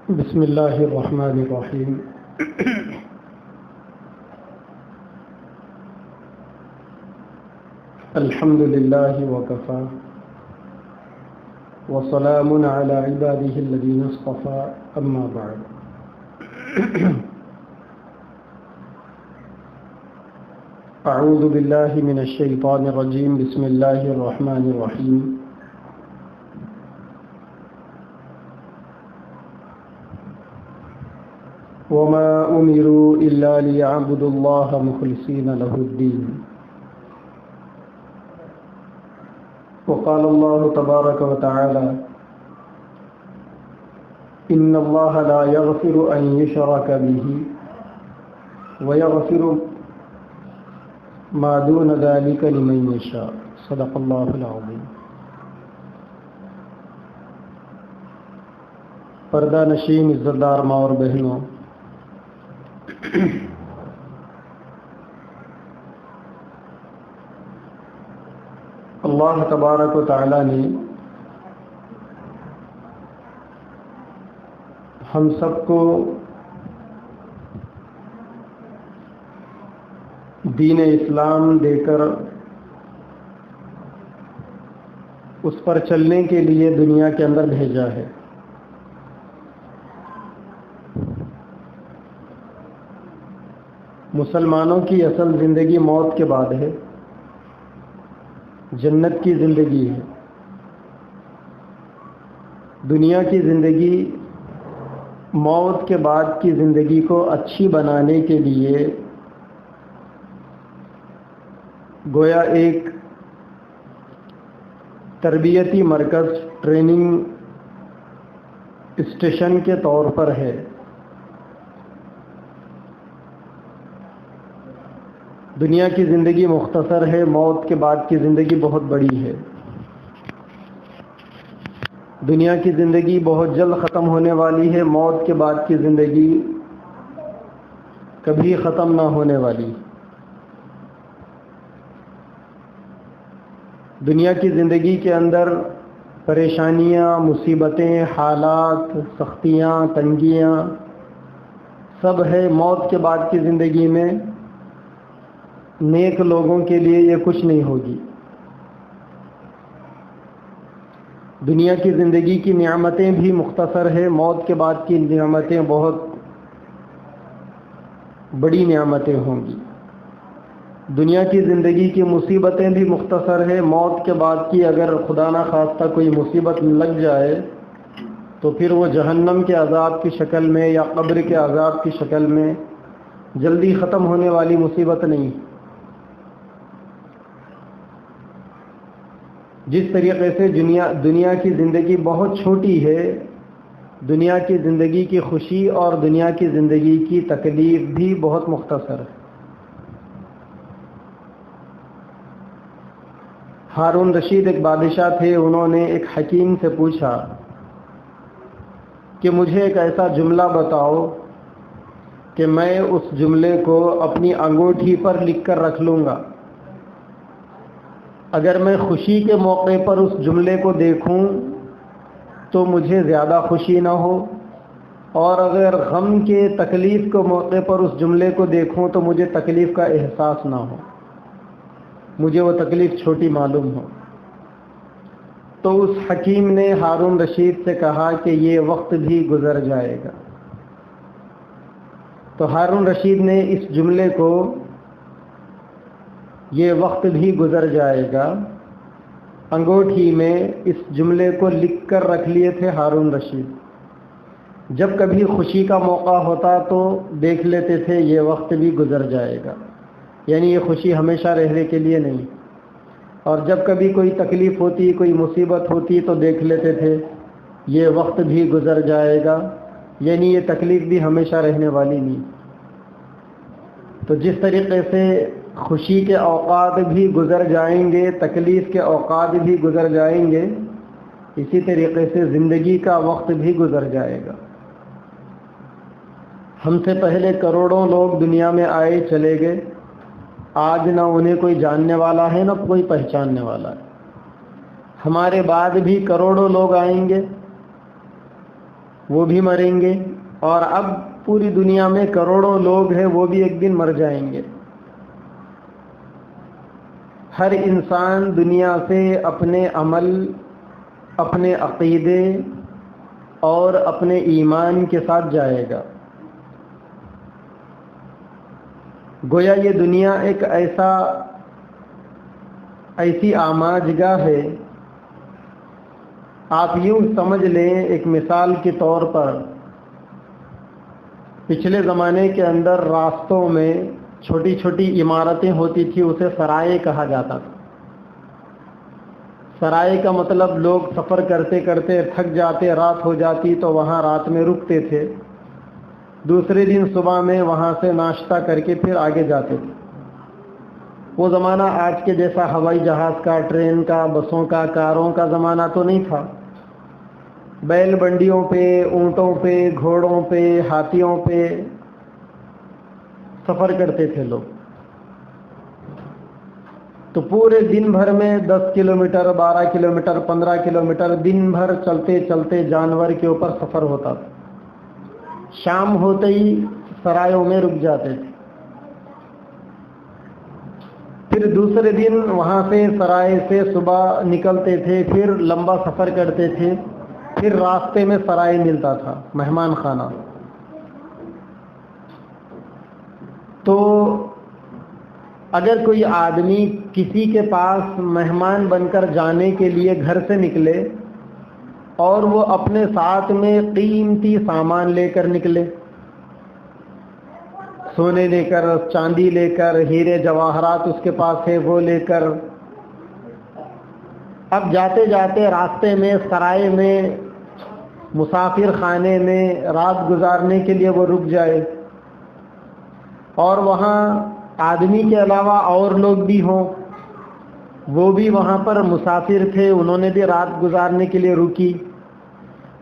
بسم اللہ الرحمن الرحیم الحمد للہ وکفی وسلام علی عبادہ الذین اصطفی اما بعد اعوذ باللہ من الشیطان الرجیم بسم اللہ الرحمن الرحیم وما امروا الا ليعبدوا الله مخلصين له الدين وقال الله تبارك وتعالى ان الله لا يغفر ان يشرك به ويغفر ما دون ذلك لمن يشاء صدق الله العظيم۔ پردہ نشین عزتدار ماں اور بہنوں، اللہ تبارک و تعالی نے ہم سب کو دین اسلام دے کر اس پر چلنے کے لیے دنیا کے اندر بھیجا ہے۔ مسلمانوں کی اصل زندگی موت کے بعد ہے، جنت کی زندگی ہے۔ دنیا کی زندگی موت کے بعد کی زندگی کو اچھی بنانے کے لیے گویا ایک تربیتی مرکز، ٹریننگ اسٹیشن کے طور پر ہے۔ دنیا کی زندگی مختصر ہے، موت کے بعد کی زندگی بہت بڑی ہے۔ دنیا کی زندگی بہت جلد ختم ہونے والی ہے، موت کے بعد کی زندگی کبھی ختم نہ ہونے والی۔ دنیا کی زندگی کے اندر پریشانیاں، مصیبتیں، حالات، سختیاں، تنگیاں سب ہے۔ موت کے بعد کی زندگی میں نیک لوگوں کے لیے یہ کچھ نہیں ہوگی۔ دنیا کی زندگی کی نعمتیں بھی مختصر ہے، موت کے بعد کی نعمتیں بہت بڑی نعمتیں ہوں گی۔ دنیا کی زندگی کی مصیبتیں بھی مختصر ہے، موت کے بعد کی اگر خدا نہ خواستہ کوئی مصیبت لگ جائے تو پھر وہ جہنم کے عذاب کی شکل میں یا قبر کے عذاب کی شکل میں جلدی ختم ہونے والی مصیبت نہیں۔ جس طریقے سے دنیا کی زندگی بہت چھوٹی ہے، دنیا کی زندگی کی خوشی اور دنیا کی زندگی کی تکلیف بھی بہت مختصر ہے۔ ہارون رشید ایک بادشاہ تھے، انہوں نے ایک حکیم سے پوچھا کہ مجھے ایک ایسا جملہ بتاؤ کہ میں اس جملے کو اپنی انگوٹھی پر لکھ کر رکھ لوں گا۔ اگر میں خوشی کے موقع پر اس جملے کو دیکھوں تو مجھے زیادہ خوشی نہ ہو، اور اگر غم کے تکلیف کے موقع پر اس جملے کو دیکھوں تو مجھے تکلیف کا احساس نہ ہو، مجھے وہ تکلیف چھوٹی معلوم ہو۔ تو اس حکیم نے ہارون رشید سے کہا کہ یہ وقت بھی گزر جائے گا۔ تو ہارون رشید نے اس جملے کو، یہ وقت بھی گزر جائے گا، انگوٹھی میں اس جملے کو لکھ کر رکھ لیے تھے ہارون رشید۔ جب کبھی خوشی کا موقع ہوتا تو دیکھ لیتے تھے یہ وقت بھی گزر جائے گا، یعنی یہ خوشی ہمیشہ رہنے کے لیے نہیں۔ اور جب کبھی کوئی تکلیف ہوتی، کوئی مصیبت ہوتی تو دیکھ لیتے تھے یہ وقت بھی گزر جائے گا، یعنی یہ تکلیف بھی ہمیشہ رہنے والی نہیں۔ تو جس طریقے سے خوشی کے اوقات بھی گزر جائیں گے، تکلیف کے اوقات بھی گزر جائیں گے، اسی طریقے سے زندگی کا وقت بھی گزر جائے گا۔ ہم سے پہلے کروڑوں لوگ دنیا میں آئے چلے گئے، آج نہ انہیں کوئی جاننے والا ہے نہ کوئی پہچاننے والا ہے۔ ہمارے بعد بھی کروڑوں لوگ آئیں گے، وہ بھی مریں گے، اور اب پوری دنیا میں کروڑوں لوگ ہیں وہ بھی ایک دن مر جائیں گے۔ ہر انسان دنیا سے اپنے عمل، اپنے عقیدے اور اپنے ایمان کے ساتھ جائے گا۔ گویا یہ دنیا ایک ایسی آماج گاہ ہے، آپ یوں سمجھ لیں ایک مثال کے طور پر، پچھلے زمانے کے اندر راستوں میں چھوٹی چھوٹی عمارتیں ہوتی تھی، اسے سرائے کہا جاتا تھا۔ سرائے کا مطلب لوگ سفر کرتے کرتے تھک جاتے، رات ہو جاتی تو وہاں رات میں رکتے تھے، دوسرے دن صبح میں وہاں سے ناشتہ کر کے پھر آگے جاتے تھے۔ وہ زمانہ آج کے جیسا ہوائی جہاز کا، ٹرین کا، بسوں کا، کاروں کا زمانہ تو نہیں تھا۔ بیل بنڈیوں پہ، اونٹوں پہ، گھوڑوں پہ، ہاتھیوں پہ سفر کرتے تھے لوگ، تو پورے دن بھر میں 10 کلومیٹر، 12 کلومیٹر، 15 کلومیٹر دن بھر چلتے چلتے جانور کے اوپر سفر ہوتا تھا۔ شام ہوتے ہی سرایوں میں رک جاتے تھے، پھر دوسرے دن وہاں سے سرائے سے صبح نکلتے تھے، پھر لمبا سفر کرتے تھے، پھر راستے میں سرائے ملتا تھا، مہمان خانہ۔ تو اگر کوئی آدمی کسی کے پاس مہمان بن کر جانے کے لیے گھر سے نکلے اور وہ اپنے ساتھ میں قیمتی سامان لے کر نکلے، سونے لے کر، چاندی لے کر، ہیرے جواہرات اس کے پاس ہے وہ لے کر، اب جاتے جاتے راستے میں سرائے میں، مسافر خانے میں رات گزارنے کے لیے وہ رک جائے، اور وہاں آدمی کے علاوہ اور لوگ بھی ہوں، وہ بھی وہاں پر مسافر تھے، انہوں نے بھی رات گزارنے کے لیے رکی۔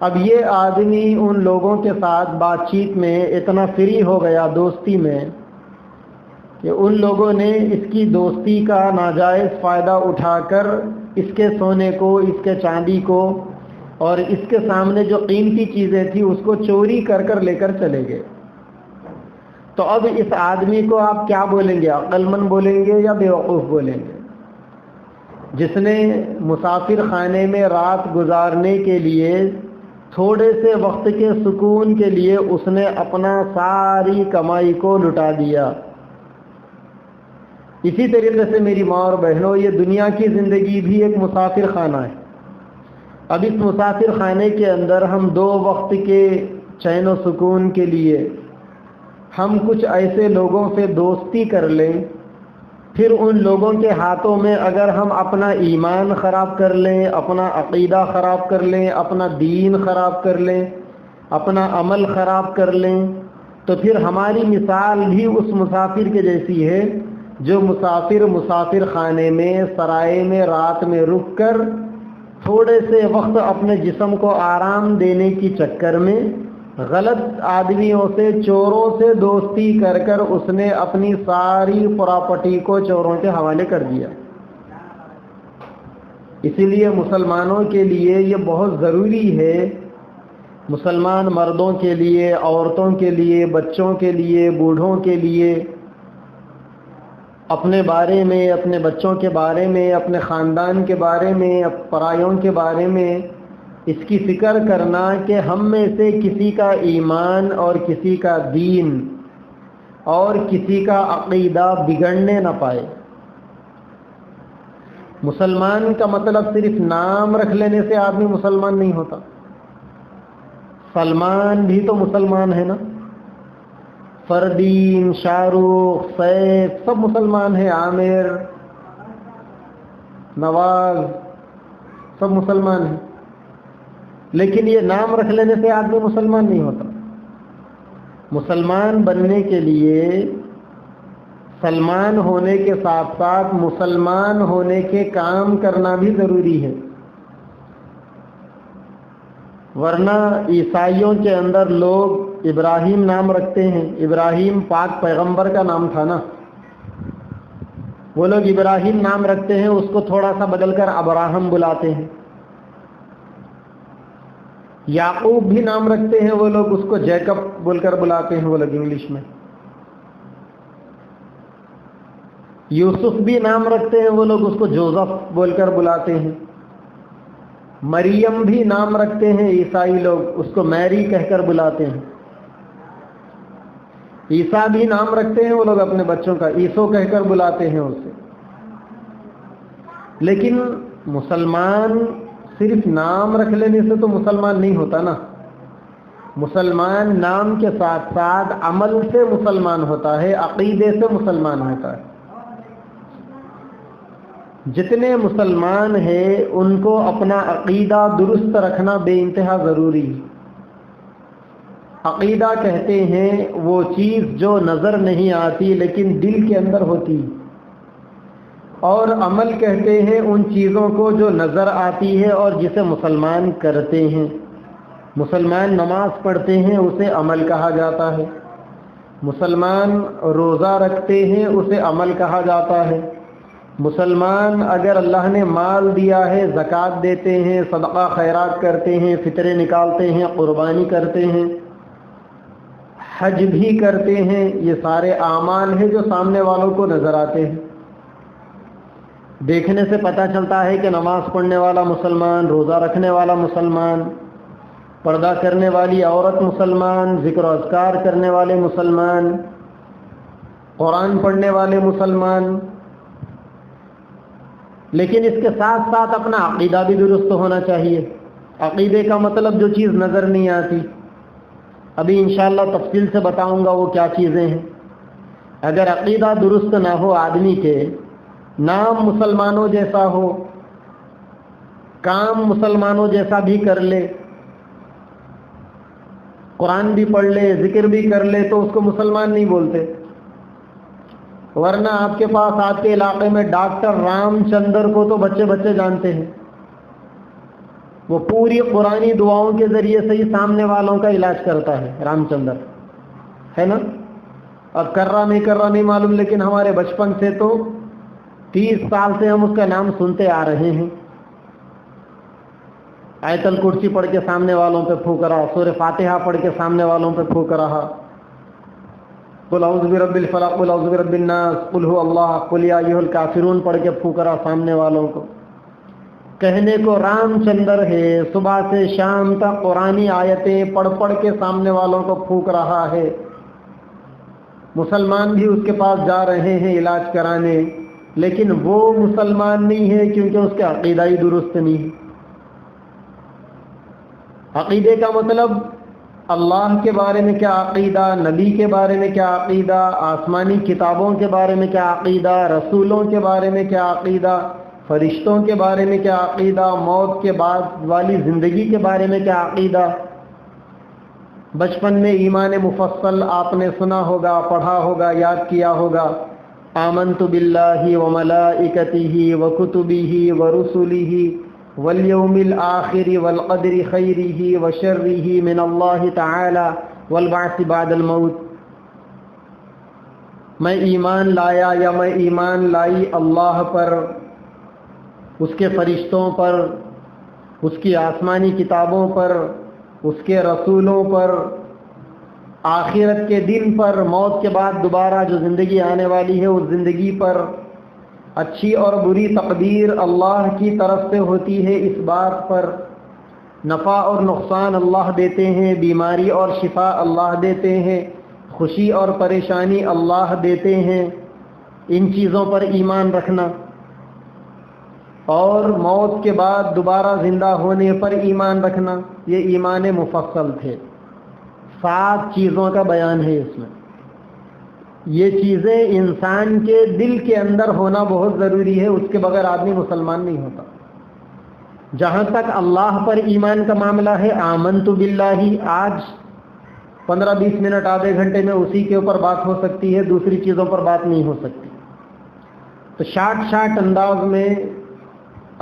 اب یہ آدمی ان لوگوں کے ساتھ بات چیت میں اتنا فری ہو گیا، دوستی میں، کہ ان لوگوں نے اس کی دوستی کا ناجائز فائدہ اٹھا کر اس کے سونے کو، اس کے چاندی کو، اور اس کے سامنے جو قیمتی چیزیں تھیں اس کو چوری کر کر لے کر چلے گئے۔ تو اب اس آدمی کو آپ کیا بولیں گے؟ عقل مند بولیں گے یا بیوقوف بولیں گے؟ جس نے مسافر خانے میں رات گزارنے کے لیے تھوڑے سے وقت کے سکون کے لیے اس نے اپنا ساری کمائی کو لٹا دیا۔ اسی طریقے سے میری ماں اور بہنوں، یہ دنیا کی زندگی بھی ایک مسافر خانہ ہے۔ اب اس مسافر خانے کے اندر ہم 2 وقت کے چین و سکون کے لیے ہم کچھ ایسے لوگوں سے دوستی کر لیں، پھر ان لوگوں کے ہاتھوں میں اگر ہم اپنا ایمان خراب کر لیں، اپنا عقیدہ خراب کر لیں، اپنا دین خراب کر لیں، اپنا عمل خراب کر لیں، تو پھر ہماری مثال بھی اس مسافر کے جیسی ہے جو مسافر خانے میں، سرائے میں رات میں رک کر تھوڑے سے وقت اپنے جسم کو آرام دینے کی چکر میں غلط آدمیوں سے، چوروں سے دوستی کر کر اس نے اپنی ساری پراپرٹی کو چوروں کے حوالے کر دیا۔ اسی لیے مسلمانوں کے لیے یہ بہت ضروری ہے، مسلمان مردوں کے لیے، عورتوں کے لیے، بچوں کے لیے، بوڑھوں کے لیے، اپنے بارے میں، اپنے بچوں کے بارے میں، اپنے خاندان کے بارے میں، پرایوں کے بارے میں اس کی فکر کرنا کہ ہم میں سے کسی کا ایمان اور کسی کا دین اور کسی کا عقیدہ بگڑنے نہ پائے۔ مسلمان کا مطلب صرف نام رکھ لینے سے آدمی مسلمان نہیں ہوتا۔ سلمان بھی تو مسلمان ہے نا، فردین، شاہ رخ، سیف سب مسلمان ہیں، عامر، نواز سب مسلمان ہیں، لیکن یہ نام رکھ لینے سے آدمی مسلمان نہیں ہوتا۔ مسلمان بننے کے لیے سلمان ہونے کے ساتھ ساتھ مسلمان ہونے کے کام کرنا بھی ضروری ہے، ورنہ عیسائیوں کے اندر لوگ ابراہیم نام رکھتے ہیں، ابراہیم پاک پیغمبر کا نام تھا نا، وہ لوگ ابراہیم نام رکھتے ہیں، اس کو تھوڑا سا بدل کر ابراہم بلاتے ہیں۔ یعقوب بھی نام رکھتے ہیں وہ لوگ، اس کو جیکب بول کر بلاتے ہیں وہ لوگ انگلش میں. یوسف بھی نام رکھتے ہیں وہ لوگ، اس کو جوزف بول کر بلاتے ہیں. مریم بھی نام رکھتے ہیں عیسائی لوگ، اس کو میری کہہ کر بلاتے ہیں. عیسیٰ بھی نام رکھتے ہیں وہ لوگ اپنے بچوں کا، عیسو کہہ کر بلاتے ہیں اسے. لیکن مسلمان صرف نام رکھ لینے سے تو مسلمان نہیں ہوتا نا. مسلمان نام کے ساتھ ساتھ عمل سے مسلمان ہوتا ہے، عقیدے سے مسلمان ہوتا ہے. جتنے مسلمان ہیں ان کو اپنا عقیدہ درست رکھنا بے انتہا ضروری ہے. عقیدہ کہتے ہیں وہ چیز جو نظر نہیں آتی لیکن دل کے اندر ہوتی، اور عمل کہتے ہیں ان چیزوں کو جو نظر آتی ہے اور جسے مسلمان کرتے ہیں. مسلمان نماز پڑھتے ہیں اسے عمل کہا جاتا ہے. مسلمان روزہ رکھتے ہیں اسے عمل کہا جاتا ہے. مسلمان اگر اللہ نے مال دیا ہے زکوٰۃ دیتے ہیں، صدقہ خیرات کرتے ہیں، فطرے نکالتے ہیں، قربانی کرتے ہیں، حج بھی کرتے ہیں. یہ سارے اعمال ہیں جو سامنے والوں کو نظر آتے ہیں. دیکھنے سے پتہ چلتا ہے کہ نماز پڑھنے والا مسلمان، روزہ رکھنے والا مسلمان، پردہ کرنے والی عورت مسلمان، ذکر و اذکار کرنے والے مسلمان، قرآن پڑھنے والے مسلمان. لیکن اس کے ساتھ ساتھ اپنا عقیدہ بھی درست ہونا چاہیے. عقیدے کا مطلب جو چیز نظر نہیں آتی، ابھی انشاءاللہ تفصیل سے بتاؤں گا وہ کیا چیزیں ہیں. اگر عقیدہ درست نہ ہو آدمی کے، نام مسلمانوں جیسا ہو، کام مسلمانوں جیسا بھی کر لے، قرآن بھی پڑھ لے، ذکر بھی کر لے، تو اس کو مسلمان نہیں بولتے. ورنہ آپ کے پاس آپ کے علاقے میں ڈاکٹر رام چندر کو تو بچے بچے جانتے ہیں. وہ پوری قرآنی دعاؤں کے ذریعے سے ہی سامنے والوں کا علاج کرتا ہے. رام چندر ہے نا. اب کر رہا نہیں معلوم، لیکن ہمارے بچپن سے تو 30 سال سے ہم اس کا نام سنتے آ رہے ہیں. آیت الکرسی پڑھ کے سامنے والوں پہ پھونک رہا، سورہ فاتحہ پڑھ کے سامنے والوں پہ پھونک رہا، قل اعوذ برب الفلق، قل اعوذ برب الناس، قل هو اللہ، قل یا ایھا الکافرون پڑھ کے پھونک رہا سامنے والوں کو. کہنے کو رام چندر ہے، صبح سے شام تک قرآنی آیتیں پڑھ کے سامنے والوں کو پھونک رہا ہے. مسلمان بھی اس کے پاس جا رہے ہیں علاج کرانے، لیکن وہ مسلمان نہیں ہے کیونکہ اس کا عقیدہ ہی درست نہیں ہے. عقیدے کا مطلب اللہ کے بارے میں کیا عقیدہ، نبی کے بارے میں کیا عقیدہ، آسمانی کتابوں کے بارے میں کیا عقیدہ، رسولوں کے بارے میں کیا عقیدہ، فرشتوں کے بارے میں کیا عقیدہ، موت کے بعد والی زندگی کے بارے میں کیا عقیدہ. بچپن میں ایمان مفصل آپ نے سنا ہوگا، پڑھا ہوگا، یاد کیا ہوگا. آمنت باللہ وملائکتہ وکتبہ ورسلہ والیوم الآخر والقدر خیرہ وشرہ من اللہ تعالی والبعث بعد الموت. میں ایمان لایا یا میں ایمان لائی اللہ پر، اس کے فرشتوں پر، اس کی آسمانی کتابوں پر، اس کے رسولوں پر، آخرت کے دن پر، موت کے بعد دوبارہ جو زندگی آنے والی ہے اس زندگی پر، اچھی اور بری تقدیر اللہ کی طرف سے ہوتی ہے اس بات پر، نفع اور نقصان اللہ دیتے ہیں، بیماری اور شفا اللہ دیتے ہیں، خوشی اور پریشانی اللہ دیتے ہیں. ان چیزوں پر ایمان رکھنا اور موت کے بعد دوبارہ زندہ ہونے پر ایمان رکھنا، یہ ایمان مفصل تھے. 7 چیزوں کا بیان ہے اس میں. یہ چیزیں انسان کے دل کے اندر ہونا بہت ضروری ہے، اس کے بغیر آدمی مسلمان نہیں ہوتا. جہاں تک اللہ پر ایمان کا معاملہ ہے، آمنت باللہ، آج 15-20 منٹ آدھے گھنٹے میں اسی کے اوپر بات ہو سکتی ہے، دوسری چیزوں پر بات نہیں ہو سکتی. تو شارٹ انداز میں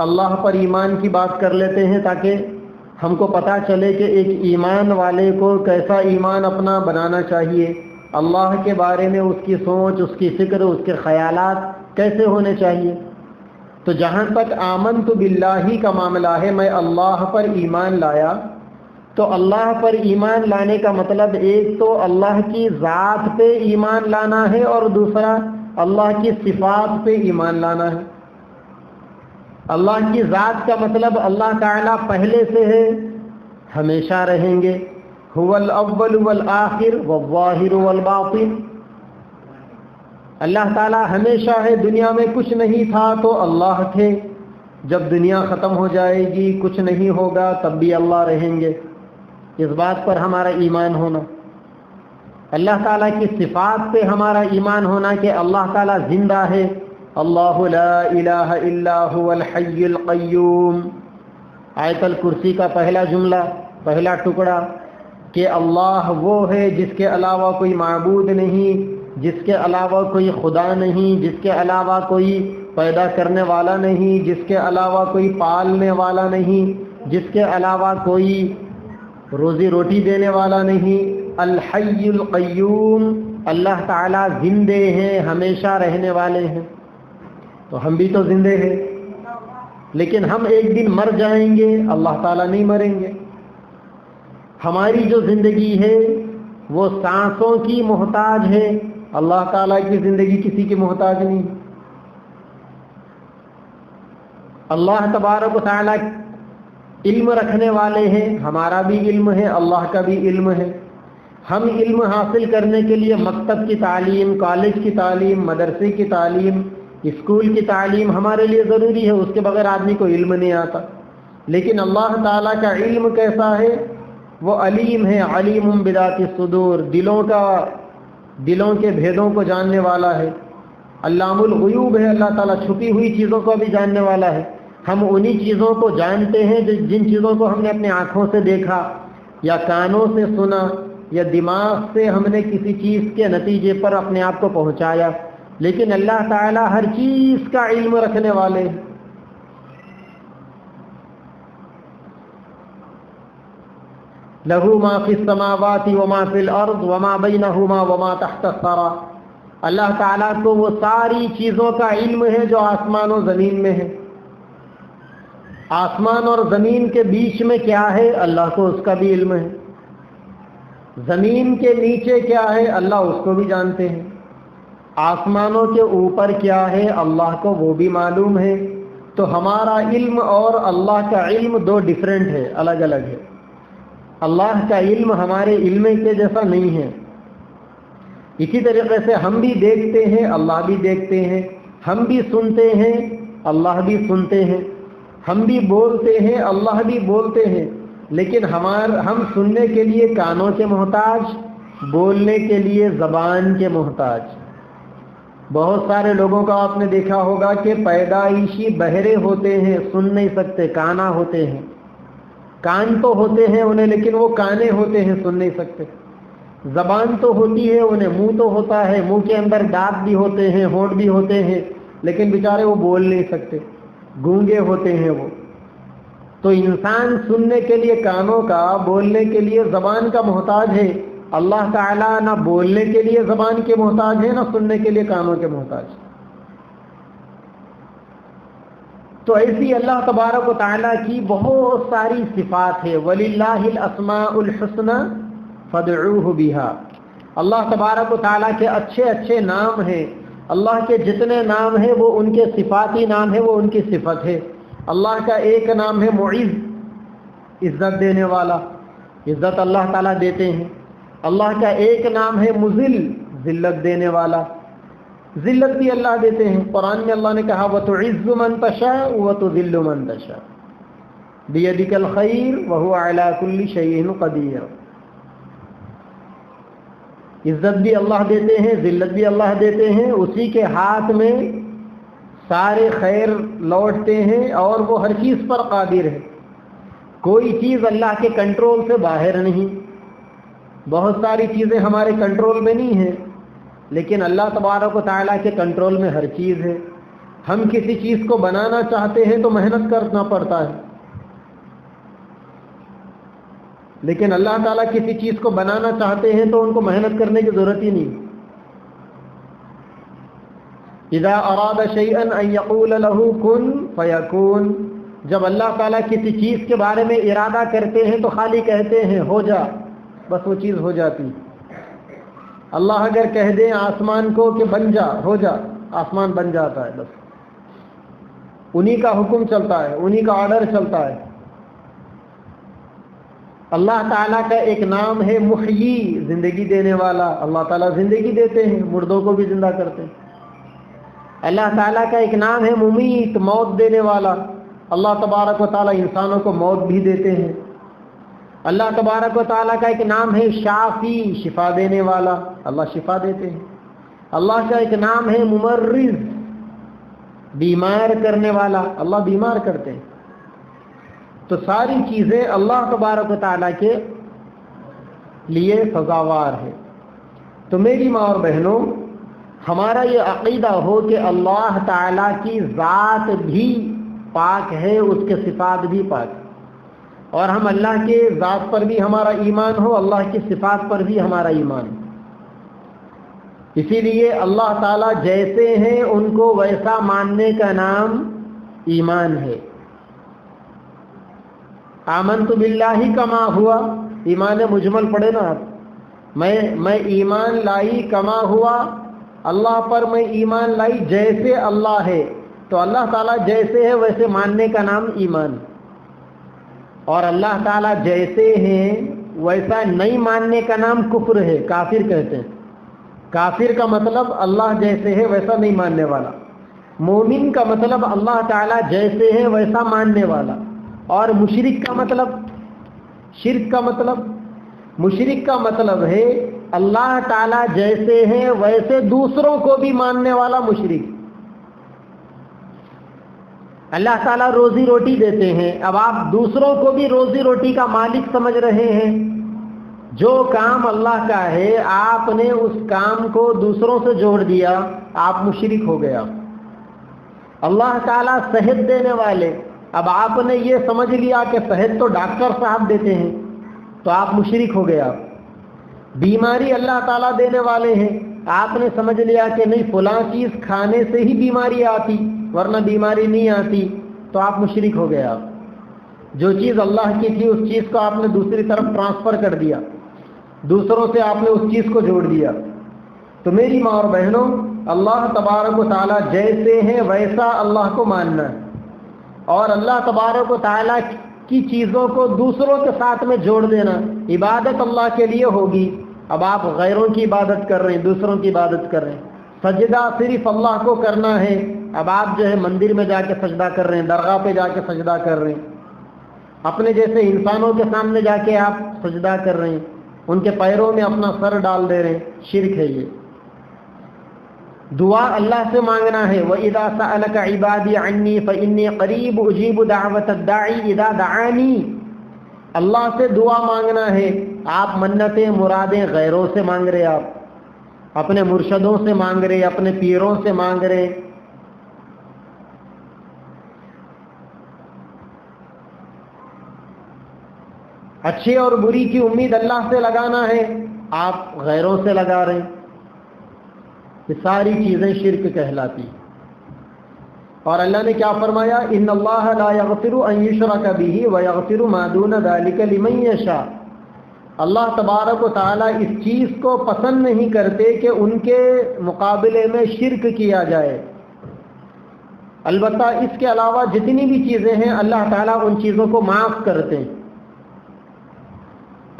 اللہ پر ایمان کی بات کر لیتے ہیں تاکہ ہم کو پتہ چلے کہ ایک ایمان والے کو کیسا ایمان اپنا بنانا چاہیے، اللہ کے بارے میں اس کی سوچ، اس کی فکر، اس کے خیالات کیسے ہونے چاہیے. تو جہاں تک آمنت باللہ کا معاملہ ہے، میں اللہ پر ایمان لایا، تو اللہ پر ایمان لانے کا مطلب ایک تو اللہ کی ذات پہ ایمان لانا ہے اور دوسرا اللہ کی صفات پہ ایمان لانا ہے۔ اللہ کی ذات کا مطلب اللہ تعالیٰ پہلے سے ہے، ہمیشہ رہیں گے، هو الاول والآخر والظاہر والباطن۔ اللہ تعالیٰ ہمیشہ ہے، دنیا میں کچھ نہیں تھا تو اللہ تھے، جب دنیا ختم ہو جائے گی کچھ نہیں ہوگا تب بھی اللہ رہیں گے۔ اس بات پر ہمارا ایمان ہونا، اللہ تعالیٰ کی صفات پہ ہمارا ایمان ہونا کہ اللہ تعالیٰ زندہ ہے، اللہ لا الہ الا هو الحی القیوم۔ آیت الکرسی کا پہلا جملہ، پہلا ٹکڑا کہ اللہ وہ ہے جس کے علاوہ کوئی معبود نہیں، جس کے علاوہ کوئی خدا نہیں، جس کے علاوہ کوئی پیدا کرنے والا نہیں، جس کے علاوہ کوئی پالنے والا نہیں، جس کے علاوہ کوئی روزی روٹی دینے والا نہیں۔ الحی القیوم، اللہ تعالیٰ زندے ہیں، ہمیشہ رہنے والے ہیں۔ تو ہم بھی تو زندے ہیں، لیکن ہم ایک دن مر جائیں گے، اللہ تعالیٰ نہیں مریں گے۔ ہماری جو زندگی ہے وہ سانسوں کی محتاج ہے، اللہ تعالیٰ کی زندگی کسی کی محتاج نہیں۔ اللہ تبارک و تعالیٰ علم رکھنے والے ہیں، ہمارا بھی علم ہے، اللہ کا بھی علم ہے۔ ہم علم حاصل کرنے کے لیے مکتب کی تعلیم، کالج کی تعلیم، مدرسے کی تعلیم، اسکول کی تعلیم ہمارے لیے ضروری ہے، اس کے بغیر آدمی کو علم نہیں آتا۔ لیکن اللہ تعالیٰ کا علم کیسا ہے؟ وہ علیم ہے، علیم بذات الصدور، دلوں کے بھیدوں کو جاننے والا ہے۔ علام الغیوب ہے، اللہ تعالیٰ چھپی ہوئی چیزوں کو بھی جاننے والا ہے۔ ہم انہی چیزوں کو جانتے ہیں جن چیزوں کو ہم نے اپنے آنکھوں سے دیکھا یا کانوں سے سنا یا دماغ سے ہم نے کسی چیز کے نتیجے پر اپنے آپ کو پہنچایا، لیکن اللہ تعالیٰ ہر چیز کا علم رکھنے والے ہیں۔ لَهُ مَا فِي السَّمَاوَاتِ وَمَا فِي الْأَرْضِ وَمَا بَيْنَهُمَا وَمَا تَحْتَ الثَّرَى۔ اللہ تعالیٰ کو وہ ساری چیزوں کا علم ہے جو آسمان و زمین میں ہے۔ آسمان اور زمین کے بیچ میں کیا ہے اللہ کو اس کا بھی علم ہے۔ زمین کے نیچے کیا ہے اللہ اس کو بھی جانتے ہیں۔ آسمانوں کے اوپر کیا ہے اللہ کو وہ بھی معلوم ہے۔ تو ہمارا علم اور اللہ کا علم دو ڈیفرنٹ ہے، الگ الگ ہے۔ اللہ کا علم ہمارے علم کے جیسا نہیں ہے۔ اسی طریقے سے ہم بھی دیکھتے ہیں، اللہ بھی دیکھتے ہیں، ہم بھی سنتے ہیں، اللہ بھی سنتے ہیں، ہم بھی بولتے ہیں، اللہ بھی بولتے ہیں، لیکن ہم سننے کے لیے کانوں کے محتاج، بولنے کے لیے زبان کے محتاج۔ بہت سارے لوگوں کا آپ نے دیکھا ہوگا کہ پیدائشی بہرے ہوتے ہیں، سن نہیں سکتے، کانا ہوتے ہیں۔ کان تو ہوتے ہیں انہیں لیکن وہ کانے ہوتے ہیں، سن نہیں سکتے۔ زبان تو ہوتی ہے انہیں، منہ تو ہوتا ہے، منہ کے اندر دانت بھی ہوتے ہیں، ہونٹ بھی ہوتے ہیں، لیکن بیچارے وہ بول نہیں سکتے، گونگے ہوتے ہیں وہ۔ تو انسان سننے کے لیے کانوں کا، بولنے کے لیے زبان کا محتاج ہے۔ اللہ تعالیٰ نہ بولنے کے لیے زبان کے محتاج ہے، نہ سننے کے لیے کانوں کے محتاج۔ تو ایسی اللہ تبارک و تعالیٰ کی بہت ساری صفات ہے۔ وَلِلَّهِ الْأَسْمَاءُ الْحُسْنَى فَادْعُوهُ بِهَا۔ اللہ تبارک و تعالیٰ کے اچھے اچھے نام ہیں۔ اللہ کے جتنے نام ہیں وہ ان کے صفاتی نام ہیں، وہ ان کی صفت ہے۔ اللہ کا ایک نام ہے معز، عزت دینے والا، عزت اللہ تعالیٰ دیتے ہیں۔ اللہ کا ایک نام ہے مذل، ذلت دینے والا، ذلت بھی اللہ دیتے ہیں۔ قرآن میں اللہ نے کہا وَتُعِزُّ مَن تَشَاءُ وَتُذِلُّ مَن تَشَاءُ بِيَدِكَ الْخَيْرُ وَهُوَ عَلَى كُلِّ شَيْءٍ قَدِيرٌ۔ عزت بھی اللہ دیتے ہیں، ذلت بھی اللہ دیتے ہیں، اسی کے ہاتھ میں سارے خیر لوٹتے ہیں اور وہ ہر چیز پر قادر ہے۔ کوئی چیز اللہ کے کنٹرول سے باہر نہیں۔ بہت ساری چیزیں ہمارے کنٹرول میں نہیں ہیں، لیکن اللہ تبارک و تعالیٰ کے کنٹرول میں ہر چیز ہے۔ ہم کسی چیز کو بنانا چاہتے ہیں تو محنت کرنا پڑتا ہے، لیکن اللہ تعالیٰ کسی چیز کو بنانا چاہتے ہیں تو ان کو محنت کرنے کی ضرورت ہی نہیں۔ اذا اراد شيئا ان يقول له كن فيكون، جب اللہ تعالیٰ کسی چیز کے بارے میں ارادہ کرتے ہیں تو خالی کہتے ہیں ہو جا، بس وہ چیز ہو جاتی۔ اللہ اگر کہہ دیں آسمان کو کہ بن جا، ہو جا، آسمان بن جاتا ہے، بس انہی کا حکم چلتا ہے، انہی کا آرڈر چلتا ہے۔ اللہ تعالیٰ کا ایک نام ہے محیی، زندگی دینے والا۔ اللہ تعالیٰ زندگی دیتے ہیں، مردوں کو بھی زندہ کرتے ہیں۔ اللہ تعالیٰ کا ایک نام ہے ممیت، موت دینے والا۔ اللہ تبارک و تعالیٰ انسانوں کو موت بھی دیتے ہیں۔ اللہ تبارک و تعالیٰ کا ایک نام ہے شافی، شفا دینے والا، اللہ شفا دیتے ہیں۔ اللہ کا ایک نام ہے ممرض، بیمار کرنے والا، اللہ بیمار کرتے ہیں۔ تو ساری چیزیں اللہ تبارک و تعالیٰ کے لیے سزاوار ہے۔ تو میری ماں اور بہنوں، ہمارا یہ عقیدہ ہو کہ اللہ تعالیٰ کی ذات بھی پاک ہے، اس کے صفات بھی پاک ہے، اور ہم اللہ کے ذات پر بھی ہمارا ایمان ہو، اللہ کی صفات پر بھی ہمارا ایمان ہو۔ اسی لیے اللہ تعالیٰ جیسے ہیں ان کو ویسا ماننے کا نام ایمان ہے۔ آمنت باللہ کما ہوا، ایمان مجمل پڑھے نا آپ، میں ایمان لائی کما ہوا، اللہ پر میں ایمان لائی جیسے اللہ ہے، تو اللہ تعالیٰ جیسے ہے ویسے ماننے کا نام ایمان، اور اللہ تعالیٰ جیسے ہیں ویسا نہیں ماننے کا نام کفر ہے، کافر کہتے ہیں۔ کافر کا مطلب اللہ جیسے ہے ویسا نہیں ماننے والا، مومن کا مطلب اللہ تعالیٰ جیسے ہے ویسا ماننے والا، اور مشرک کا مطلب، شرک کا مطلب، مشرک کا مطلب ہے اللہ تعالیٰ جیسے ہیں ویسے دوسروں کو بھی ماننے والا مشرک۔ اللہ تعالیٰ روزی روٹی دیتے ہیں، اب آپ دوسروں کو بھی روزی روٹی کا مالک سمجھ رہے ہیں، جو کام اللہ کا ہے آپ نے اس کام کو دوسروں سے جوڑ دیا، آپ مشرک ہو گیا۔ اللہ تعالیٰ صحت دینے والے، اب آپ نے یہ سمجھ لیا کہ صحت تو ڈاکٹر صاحب دیتے ہیں، تو آپ مشرک ہو گیا۔ بیماری اللہ تعالیٰ دینے والے ہیں، آپ نے سمجھ لیا کہ نہیں فلاں چیز کھانے سے ہی بیماری آتی ورنہ بیماری نہیں آتی، تو آپ مشرک ہو گیا۔ جو چیز اللہ کی تھی اس چیز کو آپ نے دوسری طرف ٹرانسفر کر دیا، دوسروں سے آپ نے اس چیز کو جوڑ دیا۔ تو میری ماں اور بہنوں، اللہ تبارک و تعالیٰ جیسے ہیں ویسا اللہ کو ماننا ہے، اور اللہ تبارک و تعالیٰ کی چیزوں کو دوسروں کے ساتھ میں جوڑ دینا۔ عبادت اللہ کے لیے ہوگی، اب آپ غیروں کی عبادت کر رہے ہیں، دوسروں کی عبادت کر رہے ہیں۔ سجدہ صرف اللہ کو کرنا ہے، اب آپ جو ہے مندر میں جا کے سجدہ کر رہے ہیں، درگاہ پہ جا کے سجدہ کر رہے ہیں، اپنے جیسے انسانوں کے سامنے جا کے آپ سجدہ کر رہے ہیں، ان کے پیروں میں اپنا سر ڈال دے رہے ہیں، شرک ہے یہ۔ دعا اللہ سے مانگنا ہے، وَإِذَا سَأَلَكَ عِبَادِي عَنِّي فَإِنِّي قَرِيبُ أُجِيبُ دَعْوَةَ الدَّاعِ إِذَا دَعَانِي۔ اللہ سے دعا مانگنا ہے، آپ منتیں مرادیں غیروں سے مانگ رہے، آپ اپنے مرشدوں سے مانگ رہے، اپنے پیروں سے مانگ رہے۔ اچھی اور بری کی امید اللہ سے لگانا ہے، آپ غیروں سے لگا رہے ہیں۔ یہ ساری چیزیں شرک کہلاتی۔ اور اللہ نے کیا فرمایا؟ ان اللہ لا یغفر ان یشرک بہ ویغفر ما دون ذلک لمن یشاء۔ اللہ تبارک و تعالیٰ اس چیز کو پسند نہیں کرتے کہ ان کے مقابلے میں شرک کیا جائے۔ البتہ اس کے علاوہ جتنی بھی چیزیں ہیں اللہ تعالیٰ ان چیزوں کو معاف کرتے ہیں۔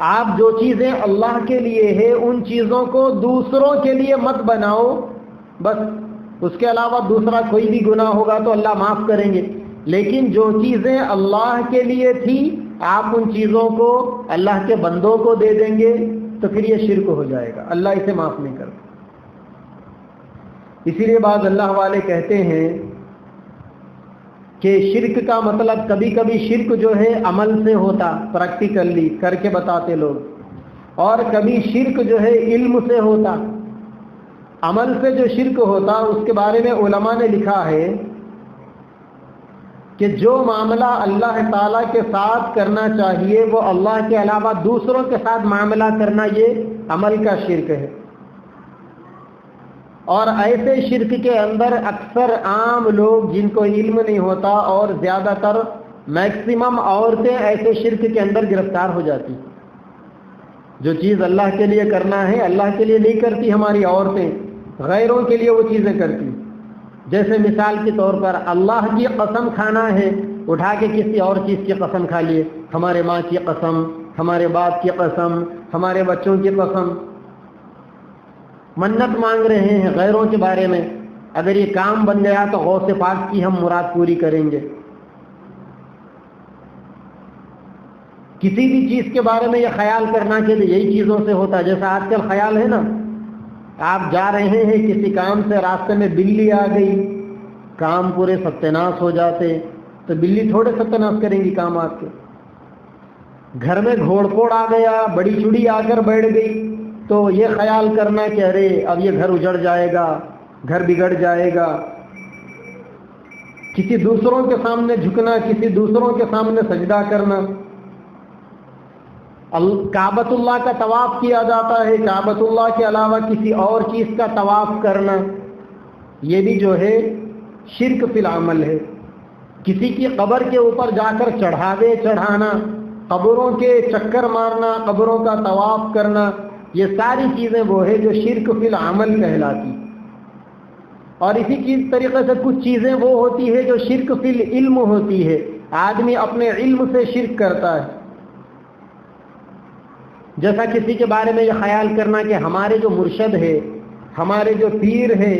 آپ جو چیزیں اللہ کے لیے ہے ان چیزوں کو دوسروں کے لیے مت بناؤ، بس اس کے علاوہ دوسرا کوئی بھی گناہ ہوگا تو اللہ معاف کریں گے، لیکن جو چیزیں اللہ کے لیے تھی آپ ان چیزوں کو اللہ کے بندوں کو دے دیں گے تو پھر یہ شرک ہو جائے گا، اللہ اسے معاف نہیں کرتا۔ اسی لیے بعض اللہ والے کہتے ہیں کہ شرک کا مطلب کبھی کبھی شرک جو ہے عمل سے ہوتا، پریکٹیکلی کر کے بتاتے لوگ، اور کبھی شرک جو ہے علم سے ہوتا۔ عمل سے جو شرک ہوتا اس کے بارے میں علماء نے لکھا ہے کہ جو معاملہ اللہ تعالیٰ کے ساتھ کرنا چاہیے وہ اللہ کے علاوہ دوسروں کے ساتھ معاملہ کرنا، یہ عمل کا شرک ہے۔ اور ایسے شرک کے اندر اکثر عام لوگ جن کو علم نہیں ہوتا اور زیادہ تر میکسیمم عورتیں ایسے شرک کے اندر گرفتار ہو جاتی. جو چیز اللہ کے لیے کرنا ہے اللہ کے لیے نہیں کرتی ہماری عورتیں، غیروں کے لیے وہ چیزیں کرتی. جیسے مثال کے طور پر اللہ کی قسم کھانا ہے، اٹھا کے کسی اور چیز کی قسم کھا لیے، ہمارے ماں کی قسم، ہمارے باپ کی قسم، ہمارے بچوں کی قسم. منت مانگ رہے ہیں غیروں کے بارے میں، اگر یہ کام بن گیا تو غوث پاک کی ہم مراد پوری کریں گے. کسی بھی چیز کے بارے میں یہ خیال کرنا کہ یہی چیزوں سے ہوتا ہے. جیسا آج کل خیال ہے نا، آپ جا رہے ہیں کسی کام سے، راستے میں بلی آ گئی، کام پورے ستیاناش ہو جاتے. تو بلی تھوڑے ستیاناش کریں گی کام آپ کے. گھر میں گھوڑ پھوڑ آ گیا، بڑی چڑی آ کر بیٹھ گئی، تو یہ خیال کرنا کہ ارے اب یہ گھر اجڑ جائے گا، گھر بگڑ جائے گا. کسی دوسروں کے سامنے جھکنا، کسی دوسروں کے سامنے سجدہ کرنا. کعبۃ اللہ کا طواف کیا جاتا ہے، کعبۃ اللہ کے علاوہ کسی اور چیز کا طواف کرنا، یہ بھی جو ہے شرک فی العمل ہے. کسی کی قبر کے اوپر جا کر چڑھاوے چڑھانا، قبروں کے چکر مارنا، قبروں کا طواف کرنا، یہ ساری چیزیں وہ ہے جو شرک فی العمل کہلاتی. اور اسی چیز طریقے سے کچھ چیزیں وہ ہوتی ہے جو شرک فی العلم ہوتی ہے. آدمی اپنے علم سے شرک کرتا ہے. جیسا کسی کے بارے میں یہ خیال کرنا کہ ہمارے جو مرشد ہے، ہمارے جو پیر ہے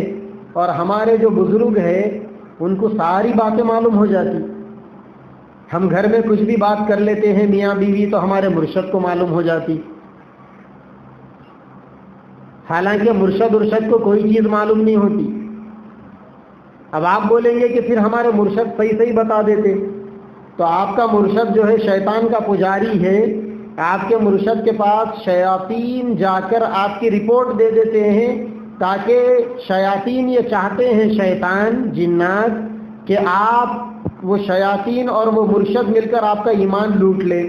اور ہمارے جو بزرگ ہے، ان کو ساری باتیں معلوم ہو جاتی. ہم گھر میں کچھ بھی بات کر لیتے ہیں میاں بیوی تو ہمارے مرشد کو معلوم ہو جاتی. حالانکہ مرشد کو کوئی چیز معلوم نہیں ہوتی. اب آپ بولیں گے کہ پھر ہمارے مرشد صحیح بتا دیتے، تو آپ کا مرشد جو ہے شیطان کا پجاری ہے. آپ کے مرشد کے پاس شیاطین جا کر آپ کی رپورٹ دے دیتے ہیں، تاکہ شیاطین یہ چاہتے ہیں، شیطان جنات، کہ آپ وہ شیاطین اور وہ مرشد مل کر آپ کا ایمان لوٹ لے.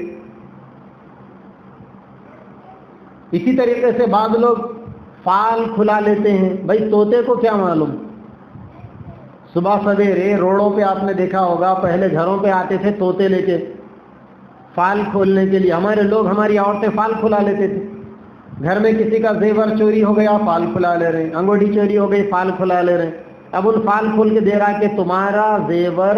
اسی طریقے سے بعض لوگ فال کھلا لیتے ہیں. بھائی طوطے کو کیا معلوم؟ صبح سویرے روڈوں پہ آپ نے دیکھا ہوگا، پہلے گھروں پہ آتے تھے طوطے لے کے فال کھولنے کے لیے. ہمارے لوگ، ہماری عورتیں فال کھلا لیتے تھے. گھر میں کسی کا زیور چوری ہو گیا، فال کھلا لے رہے ہیں. انگوٹھی چوری ہو گئی، فال کھلا لے رہے ہیں. اب ان فال کھول کے دے رہا کہ تمہارا زیور،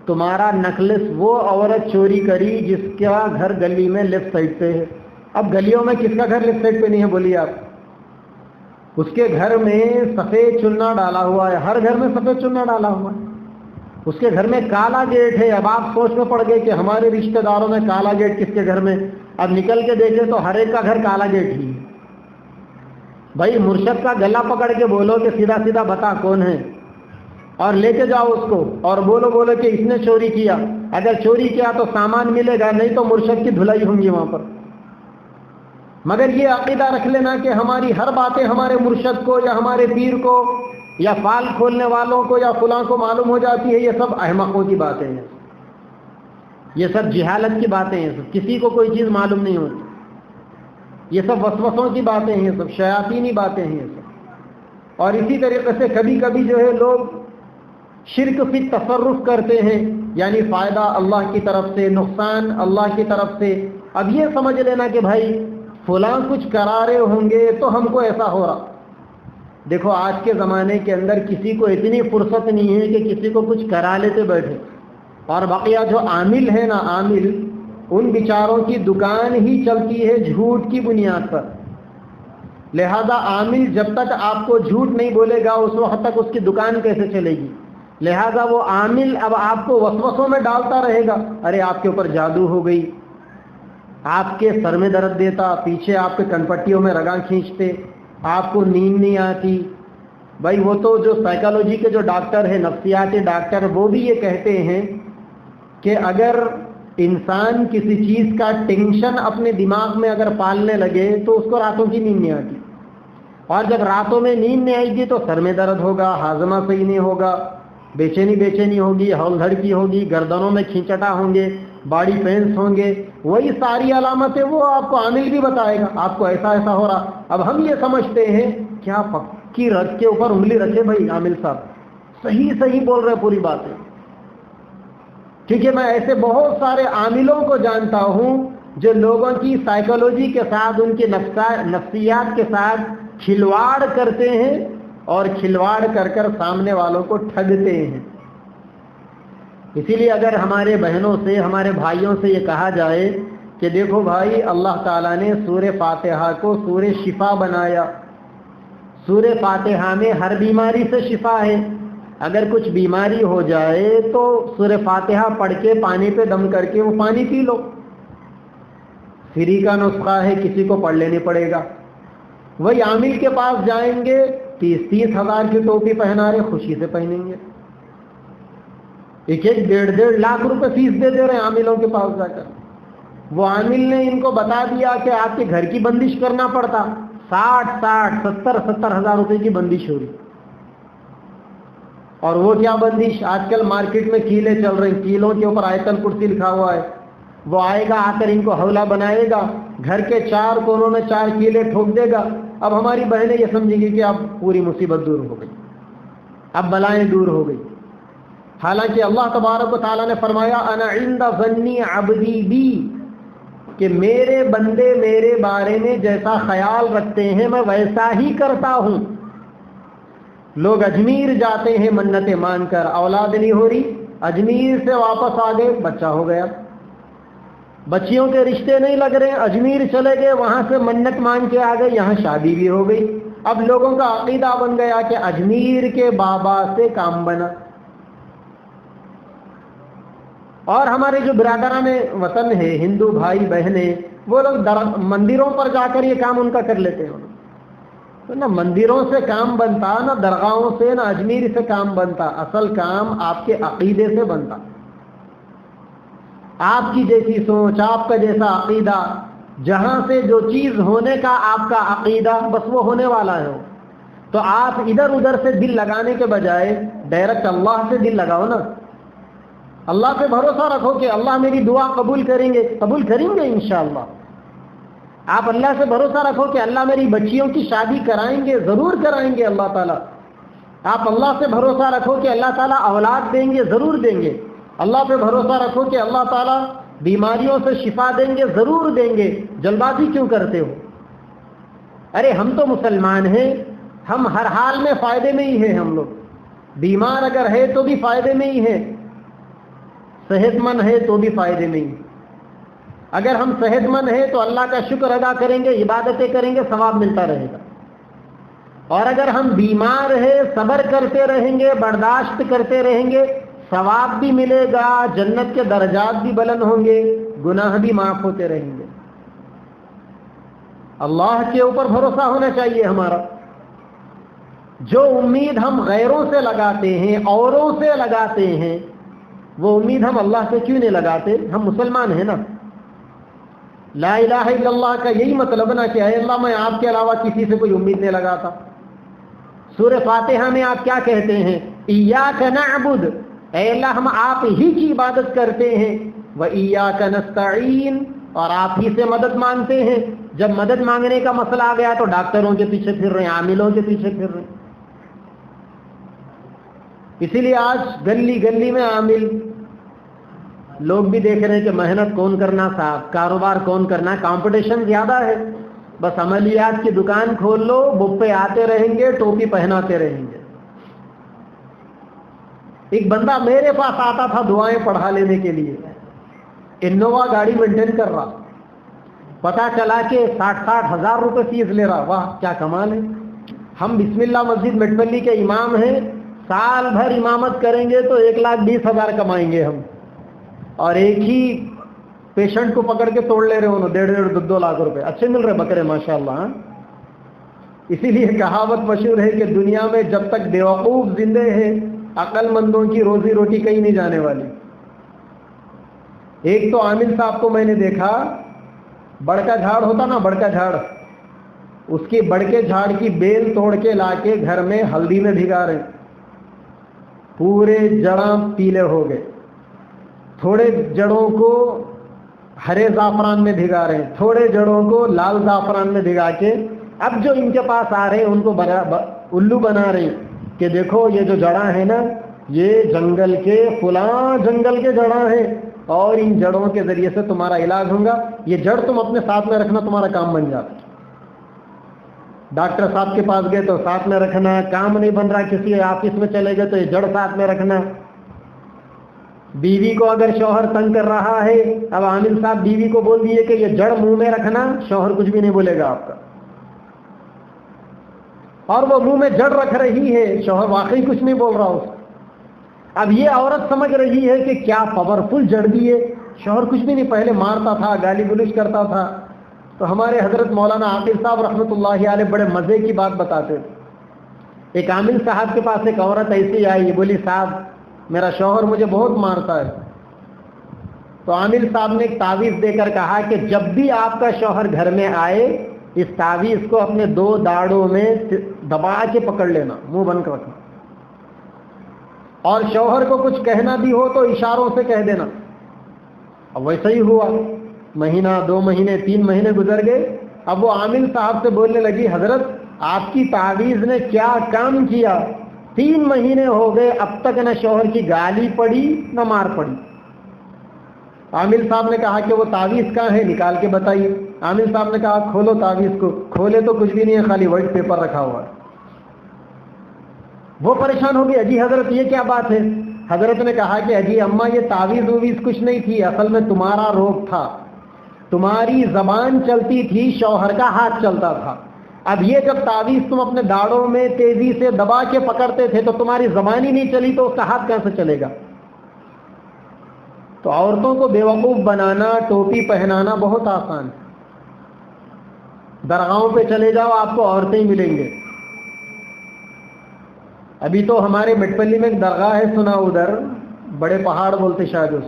تمہارا نکلس وہ عورت چوری کری جس کا گھر گلی میں لیفٹ سائڈ پہ ہے. اب گلیوں میں کس کا گھر لیفٹ سائڈ پہ نہیں ہے بولیے آپ؟ اس کے گھر میں سفید چننا ڈالا ہوا ہے، ہر گھر میں سفید چننا ڈالا ہوا ہے. اس کے گھر میں کالا گیٹ ہے. اب آپ سوچ میں پڑ گئے کہ ہمارے رشتہ داروں میں کالا گیٹ کس کے گھر میں؟ اب نکل کے دیکھیں تو ہر ایک کا گھر کالا گیٹ ہی. بھائی مرشد کا گلا پکڑ کے بولو کہ سیدھا سیدھا بتا کون ہے، اور لے کے جاؤ اس کو اور بولو کہ اس نے چوری کیا. اگر چوری کیا تو سامان ملے گا، نہیں تو مرشد کی دھلائی ہوں گی وہاں پر. مگر یہ عقیدہ رکھ لینا کہ ہماری ہر باتیں ہمارے مرشد کو یا ہمارے پیر کو یا فال کھولنے والوں کو یا فلاں کو معلوم ہو جاتی ہے، یہ سب احمقوں کی باتیں ہیں، یہ سب جہالت کی باتیں ہیں. کسی کو کوئی چیز معلوم نہیں ہوتی. یہ سب وسوسوں کی باتیں ہیں، یہ سب شیاطینی باتیں ہیں یہ سب. اور اسی طریقے سے کبھی کبھی جو ہے لوگ شرک فی تصرف کرتے ہیں، یعنی فائدہ اللہ کی طرف سے، نقصان اللہ کی طرف سے. اب یہ سمجھ لینا کہ بھائی فلاں کچھ کرا رہے ہوں گے تو ہم کو ایسا ہو رہا. دیکھو آج کے زمانے کے اندر کسی کو اتنی فرصت نہیں ہے کہ کسی کو کچھ کرا لیتے بیٹھے. اور بقیہ جو عامل ہے نا، عامل، ان بیچاروں کی دکان ہی چلتی ہے جھوٹ کی بنیاد پر. لہذا عامل جب تک آپ کو جھوٹ نہیں بولے گا اس وقت تک اس کی دکان کیسے چلے گی؟ لہذا وہ عامل اب آپ کو وسوسوں میں ڈالتا رہے گا. ارے آپ کے اوپر جادو ہو گئی، آپ کے سر میں درد دیتا، پیچھے آپ کے کنپٹیوں میں رگاں کھینچتے، آپ کو نیند نہیں آتی. بھائی وہ تو جو سائیکالوجی کے جو ڈاکٹر ہیں، نفسیاتی ڈاکٹر، وہ بھی یہ کہتے ہیں کہ اگر انسان کسی چیز کا ٹینشن اپنے دماغ میں اگر پالنے لگے تو اس کو راتوں کی نیند نہیں آتی. اور جب راتوں میں نیند نہیں آئے گی تو سر میں درد ہوگا، ہاضمہ صحیح نہیں ہوگا، بے چینی ہوگی، ہول دھڑکی ہوگی، گردنوں میں کھینچٹا ہوں گے، باڈی پینس ہوں گے. وہی ساری علامتیں وہ آپ کو عامل بھی بتائے گا، آپ کو ایسا ایسا ہو رہا. اب ہم یہ سمجھتے ہیں کیا پکی رگ کے اوپر انگلی رکھے بھائی عامل صاحب، صحیح بول رہے پوری بات ہے. کیونکہ میں ایسے بہت سارے عاملوں کو جانتا ہوں جو لوگوں کی سائیکالوجی کے ساتھ، ان کی نفسیات کے ساتھ کھلواڑ کرتے ہیں اور کھلواڑ کر کر سامنے والوں کو ٹھگتے ہیں۔ اسی لیے اگر ہمارے بہنوں سے، ہمارے بھائیوں سے یہ کہا جائے کہ دیکھو بھائی، اللہ تعالیٰ نے سورہ فاتحہ کو سورہ شفا بنایا، سورہ فاتحہ میں ہر بیماری سے شفا ہے، اگر کچھ بیماری ہو جائے تو سورہ فاتحہ پڑھ کے پانی پہ دم کر کے وہ پانی پی لو، فری کا نسخہ ہے، کسی کو پڑھ لینے پڑے گا۔ وہی عامل کے پاس جائیں گے، 30 ہزار کی ٹوپی پہنا رہے، خوشی سے پہنیں گے، 1.5 لاکھ روپے فیس دے دے رہے عاملوں کے پاس جا کر۔ وہ عامل نے ان کو بتا دیا کہ آپ کے گھر کی بندش کرنا پڑتا، 70 ہزار روپے کی بندش ہو رہی۔ اور وہ کیا بندش؟ آج کل مارکیٹ میں کیلے چل رہے ہیں، کیلوں کے اوپر آیت الکرسی لکھا ہوا ہے۔ وہ آئے گا، آ کر ان کو حولہ بنائے گا، گھر کے 4 کونوں میں 4 کیلے ٹھوک دے گا۔ اب ہماری بہنیں یہ سمجھیں گی کہ اب پوری مصیبت دور ہو گئی، اب بلائیں دور ہو گئی۔ حالانکہ اللہ تبارک و تعالیٰ نے فرمایا انا عند ظنی عبدی بی، کہ میرے بندے میرے بارے میں جیسا خیال رکھتے ہیں میں ویسا ہی کرتا ہوں۔ لوگ اجمیر جاتے ہیں منتیں مان کر، اولاد نہیں ہو رہی، اجمیر سے واپس آ گئے، بچہ ہو گیا، بچیوں کے رشتے نہیں لگ رہے، اجمیر چلے گئے، وہاں سے منت مان کے آ گئے، یہاں شادی بھی ہو گئی۔ اب لوگوں کا عقیدہ بن گیا کہ اجمیر کے بابا سے کام بنا۔ اور ہمارے جو برادران وطن ہے، ہندو بھائی بہنیں، وہ لوگ مندروں پر جا کر یہ کام ان کا کر لیتے ہیں۔ تو نہ مندروں سے کام بنتا، نہ درگاہوں سے، نہ اجمیر سے کام بنتا، اصل کام آپ کے عقیدے سے بنتا۔ آپ کی جیسی سوچ، آپ کا جیسا عقیدہ، جہاں سے جو چیز ہونے کا آپ کا عقیدہ، بس وہ ہونے والا ہے۔ تو آپ ادھر ادھر سے دل لگانے کے بجائے ڈائریکٹ اللہ سے دل لگاؤ نا، اللہ سے بھروسہ رکھو کہ اللہ میری دعا قبول کریں گے، قبول کریں گے انشاءاللہ۔ آپ اللہ سے بھروسہ رکھو کہ اللہ میری بچیوں کی شادی کرائیں گے، ضرور کرائیں گے اللہ تعالیٰ۔ آپ اللہ سے بھروسہ رکھو کہ اللہ تعالیٰ اولاد دیں گے، ضرور دیں گے۔ اللہ پہ بھروسہ رکھو کہ اللہ تعالیٰ بیماریوں سے شفا دیں گے، ضرور دیں گے۔ جلد بازی کیوں کرتے ہو؟ ارے ہم تو مسلمان ہیں، ہم ہر حال میں فائدے میں ہی ہیں۔ ہم لوگ بیمار اگر ہے تو بھی فائدے میں ہی ہیں، صحت مند ہے تو بھی فائدے میں ہی۔ اگر ہم صحت مند ہیں تو اللہ کا شکر ادا کریں گے، عبادتیں کریں گے، ثواب ملتا رہے گا۔ اور اگر ہم بیمار ہیں، صبر کرتے رہیں گے، برداشت کرتے رہیں گے، ثواب بھی ملے گا، جنت کے درجات بھی بلند ہوں گے، گناہ بھی معاف ہوتے رہیں گے۔ اللہ کے اوپر بھروسہ ہونا چاہیے ہمارا۔ جو امید ہم غیروں سے لگاتے ہیں، اوروں سے لگاتے ہیں، وہ امید ہم اللہ سے کیوں نہیں لگاتے؟ ہم مسلمان ہیں نا۔ لا الہ الا اللہ کا یہی مطلب نا کہ اے اللہ میں آپ کے علاوہ کسی سے کوئی امید نہیں لگاتا۔ سورہ فاتحہ میں آپ کیا کہتے ہیں؟ ایاک نعبد، اے اللہ ہم آپ ہی کی عبادت کرتے ہیں، وایاک نستعین، اور آپ ہی سے مدد مانگتے ہیں۔ جب مدد مانگنے کا مسئلہ آ گیا تو ڈاکٹروں کے پیچھے پھر رہے ہیں، عاملوں کے پیچھے پھر رہے ہیں۔ اسی لیے آج گلی گلی میں عامل لوگ بھی دیکھ رہے ہیں کہ محنت کون کرنا صاحب، کاروبار کون کرنا، کمپٹیشن زیادہ ہے۔ بس عملیات کی دکان کھول لو، بک پہ آتے رہیں گے، ٹوپی پہناتے رہیں گے۔ ایک بندہ میرے پاس آتا تھا دعائیں پڑھا لینے کے لیے، انووا گاڑی مینٹین کر رہا، پتا چلا کہ 60 ہزار روپے فیس لے رہا۔ واہ کیا کمال ہے! ہم بسم اللہ مسجد مٹملی کے امام ہیں، سال بھر امامت کریں گے تو 1,20,000 کمائیں گے ہم، اور ایک ہی پیشنٹ کو پکڑ کے توڑ لے رہے انہوں 1.5-2 لاکھ روپے، اچھے مل رہے بکرے ماشاءاللہ۔ اسی لیے کہاوت مشہور ہے کہ دنیا میں جب تک بیوقوف زندے ہیں، عقل مندوں کی روزی روٹی کہیں نہیں جانے والی۔ ایک تو عامل صاحب کو میں نے دیکھا، بڑکا جھاڑ ہوتا نا، بڑکا جھاڑ، اس کی بڑکے جھاڑ کی بیل توڑ کے لا کے گھر میں ہلدی میں بھگا رہے، پورے جڑاں پیلے ہو گئے، تھوڑے جڑوں کو ہرے زعفران میں بھگا رہے ہیں، تھوڑے جڑوں کو لال زعفران میں بھگا کے اب جو ان کے پاس آ رہے ہیں ان کو الو بنا رہے ہیں کہ دیکھو یہ جو جڑاں ہے نا یہ جنگل کے فلاں جنگل کے جڑاں ہیں اور ان جڑوں کے ذریعے سے تمہارا علاج ہوگا. یہ جڑ تم اپنے ساتھ میں رکھنا, تمہارا کام بن جاتا. ڈاکٹر صاحب کے پاس گئے تو ساتھ میں رکھنا, کام نہیں بن رہا کسی آفس میں چلے گئے تو یہ جڑ ساتھ میں رکھنا. بیوی کو اگر شوہر تنگ کر رہا ہے, اب عامل صاحب بیوی کو بول دیے کہ یہ جڑ منہ میں رکھنا, شوہر کچھ بھی نہیں بولے گا آپ کا. اور وہ منہ میں جڑ رکھ رہی ہے, شوہر واقعی کچھ نہیں بول رہا اس. اب یہ عورت سمجھ رہی ہے کہ کیا پاورفل جڑ دی ہے, شوہر کچھ بھی نہیں, پہلے مارتا تھا, گالی گلوچ کرتا تھا. تو ہمارے حضرت مولانا عاقل صاحب رحمۃ اللہ علیہ بڑے مزے کی بات بتاتے تھے. ایک عامل صاحب کے پاس ایک عورت ایسی آئی, بولی صاحب میرا شوہر مجھے بہت مارتا ہے. تو عامل صاحب نے ایک تعویذ دے کر کہا کہ جب بھی آپ کا شوہر گھر میں آئے, اس تعویذ کو اپنے 2 داڑوں میں دبا کے پکڑ لینا, منہ بند کر رکھنا, اور شوہر کو کچھ کہنا بھی ہو تو اشاروں سے کہہ دینا. اب ویسا ہی ہوا. مہینہ, 2 مہینے, 3 مہینے گزر گئے. اب وہ عامل صاحب سے بولنے لگی, حضرت آپ کی تعویذ نے کیا کام کیا, 3 مہینے ہو گئے اب تک نہ شوہر کی گالی پڑی نہ مار پڑی. عامل صاحب نے کہا کہ وہ تعویذ کہاں ہے, نکال کے بتائیے. عامل صاحب نے کہا کھولو تعویذ کو. کھولے تو کچھ بھی نہیں ہے, خالی وائٹ پیپر رکھا ہوا ہے. وہ پریشان ہو گئی, اجی حضرت یہ کیا بات ہے. حضرت نے کہا کہ اجی اماں یہ تعویذ وویذ کچھ نہیں تھی, اصل میں تمہارا روگ تھا. تمہاری زبان چلتی تھی, شوہر کا ہاتھ چلتا تھا. اب یہ جب تعویذ تم اپنے داڑوں میں تیزی سے دبا کے پکڑتے تھے تو تمہاری زبان ہی نہیں چلی, تو اس کا ہاتھ کیسے چلے گا. تو عورتوں کو بیوقوف بنانا, ٹوپی پہنانا بہت آسان ہے. درگاہوں پہ چلے جاؤ, آپ کو عورتیں ہی ملیں گے. ابھی تو ہمارے مٹپلی میں ایک درگاہ ہے, سنا ادھر, بڑے پہاڑ بولتے شاید اس.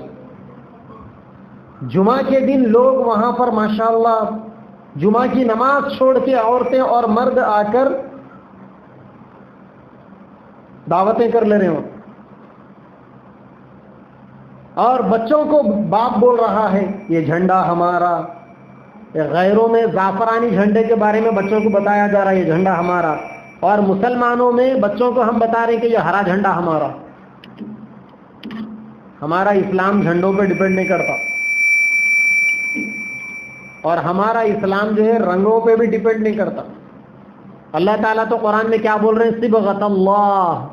جمعہ کے دن لوگ وہاں پر ماشاءاللہ جمعہ کی نماز چھوڑ کے عورتیں اور مرد آ کر دعوتیں کر لے رہے ہوں. اور بچوں کو باپ بول رہا ہے یہ جھنڈا ہمارا. غیروں میں زعفرانی جھنڈے کے بارے میں بچوں کو بتایا جا رہا ہے یہ جھنڈا ہمارا, اور مسلمانوں میں بچوں کو ہم بتا رہے ہیں کہ یہ ہرا جھنڈا ہمارا. ہمارا اسلام جھنڈوں پہ ڈپینڈ نہیں کرتا, اور ہمارا اسلام جو ہے رنگوں پہ بھی ڈپینڈ نہیں کرتا. اللہ تعالیٰ تو قرآن میں کیا بول رہے ہیں, صبغۃ اللہ,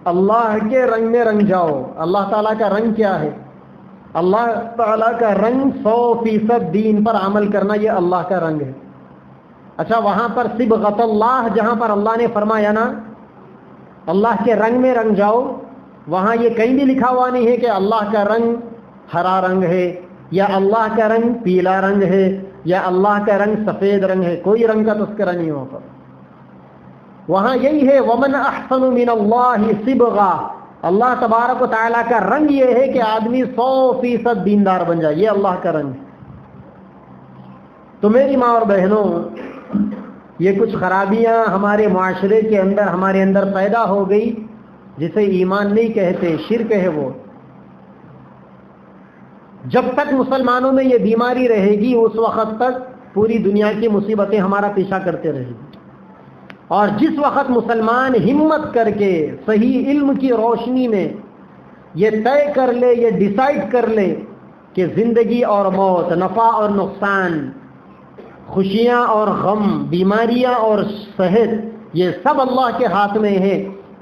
اللہ کے رنگ میں رنگ جاؤ. اللہ تعالیٰ کا رنگ کیا ہے, اللہ تعالیٰ کا رنگ 100% دین پر عمل کرنا, یہ اللہ کا رنگ ہے. اچھا وہاں پر صبغۃ اللہ, جہاں پر اللہ نے فرمایا نا اللہ کے رنگ میں رنگ جاؤ, وہاں یہ کہیں بھی لکھا ہوا نہیں ہے کہ اللہ کا رنگ ہرا رنگ ہے, یا اللہ کا رنگ پیلا رنگ ہے, یا اللہ کا رنگ سفید رنگ ہے. کوئی رنگ کا تذکرہ نہیں ہوتا. وہاں یہی ہے ومن احسن من اللہ صبغہ, اللہ تبارک و تعالیٰ کا رنگ یہ ہے کہ آدمی 100% دیندار بن جائے, یہ اللہ کا رنگ ہے. تو میری ماں اور بہنوں, یہ کچھ خرابیاں ہمارے معاشرے کے اندر ہمارے اندر پیدا ہو گئی, جسے ایمان نہیں کہتے, شرک ہے وہ. جب تک مسلمانوں میں یہ بیماری رہے گی اس وقت تک پوری دنیا کی مصیبتیں ہمارا پیچھا کرتے رہے گی. اور جس وقت مسلمان ہمت کر کے صحیح علم کی روشنی میں یہ طے کر لے, یہ ڈیسائیڈ کر لے کہ زندگی اور موت, نفع اور نقصان, خوشیاں اور غم, بیماریاں اور صحت, یہ سب اللہ کے ہاتھ میں ہے,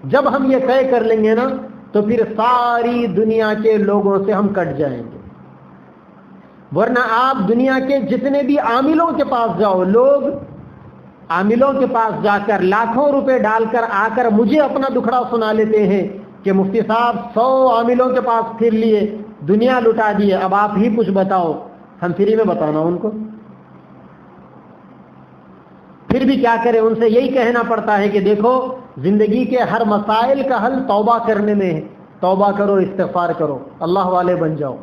جب ہم یہ طے کر لیں گے نا تو پھر ساری دنیا کے لوگوں سے ہم کٹ جائیں گے. ورنہ آپ دنیا کے جتنے بھی عاملوں کے پاس جاؤ, لوگ عاملوں کے پاس جا کر لاکھوں روپے ڈال کر آ کر مجھے اپنا دکھڑا سنا لیتے ہیں کہ مفتی صاحب 100 عاملوں کے پاس پھر لیے, دنیا لٹا دیے, اب آپ ہی کچھ بتاؤ. ہم فری میں بتانا ان کو, پھر بھی کیا کریں, ان سے یہی کہنا پڑتا ہے کہ دیکھو زندگی کے ہر مسائل کا حل توبہ کرنے میں ہے. توبہ کرو, استغفار کرو, اللہ والے بن جاؤ,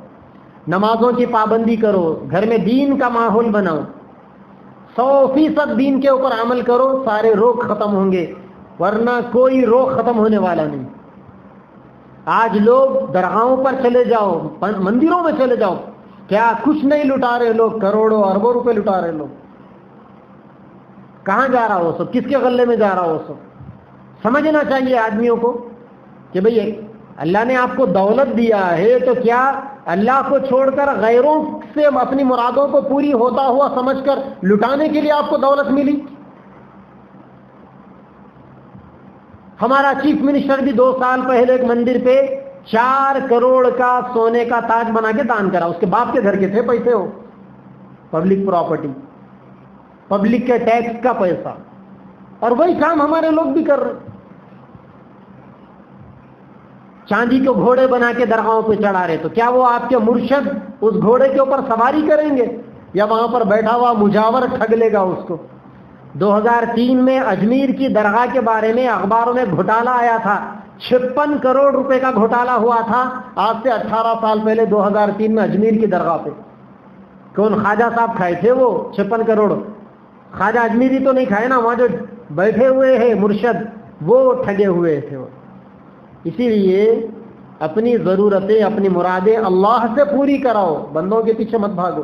نمازوں کی پابندی کرو, گھر میں دین کا ماحول بناؤ, 100% دین کے اوپر عمل کرو, سارے روگ ختم ہوں گے. ورنہ کوئی روگ ختم ہونے والا نہیں. آج لوگ درگاہوں پر چلے جاؤ, مندروں میں چلے جاؤ, کیا کچھ نہیں لٹا رہے لوگ, کروڑوں اربوں روپے لٹا رہے لوگ. کہاں جا رہا ہو سب, کس کے غلے میں جا رہا ہو سب. سمجھنا چاہیے آدمیوں کو کہ بھئی اللہ نے آپ کو دولت دیا ہے تو کیا اللہ کو چھوڑ کر غیروں سے اپنی مرادوں کو پوری ہوتا ہوا سمجھ کر لٹانے کے لیے آپ کو دولت ملی؟ ہمارا چیف منسٹر بھی 2 سال پہلے ایک مندر پہ 4 کروڑ کا سونے کا تاج بنا کے دان کرا. اس کے باپ کے گھر کے تھے پیسے، ہو پبلک پراپرٹی، پبلک کے ٹیکس کا پیسہ، اور وہی کام ہمارے لوگ بھی کر رہے. چاندی کو گھوڑے بنا کے درگاہوں پہ چڑھا رہے، تو کیا وہ آپ کے مرشد اس گھوڑے کے اوپر سواری کریں گے یا وہاں پر بیٹھا ہوا مجاور ٹھگ لے گا اس کو؟ 2003 میں اجمیر کی درگاہ کے بارے میں اخباروں میں گھوٹالہ آیا تھا، 56 کروڑ روپے کا گھوٹالہ ہوا تھا آج سے 18 سال پہلے 2003 میں اجمیر کی درگاہ پہ. کون خواجہ صاحب کھائے تھے وہ 56 کروڑ؟ خواجہ اجمیری تو نہیں کھائے نا، وہاں جو بیٹھے ہوئے ہیں مرشد وہ ٹھگے ہوئے تھے وہ. اسی لیے اپنی ضرورتیں، اپنی مرادیں اللہ سے پوری کراؤ، بندوں کے پیچھے مت بھاگو.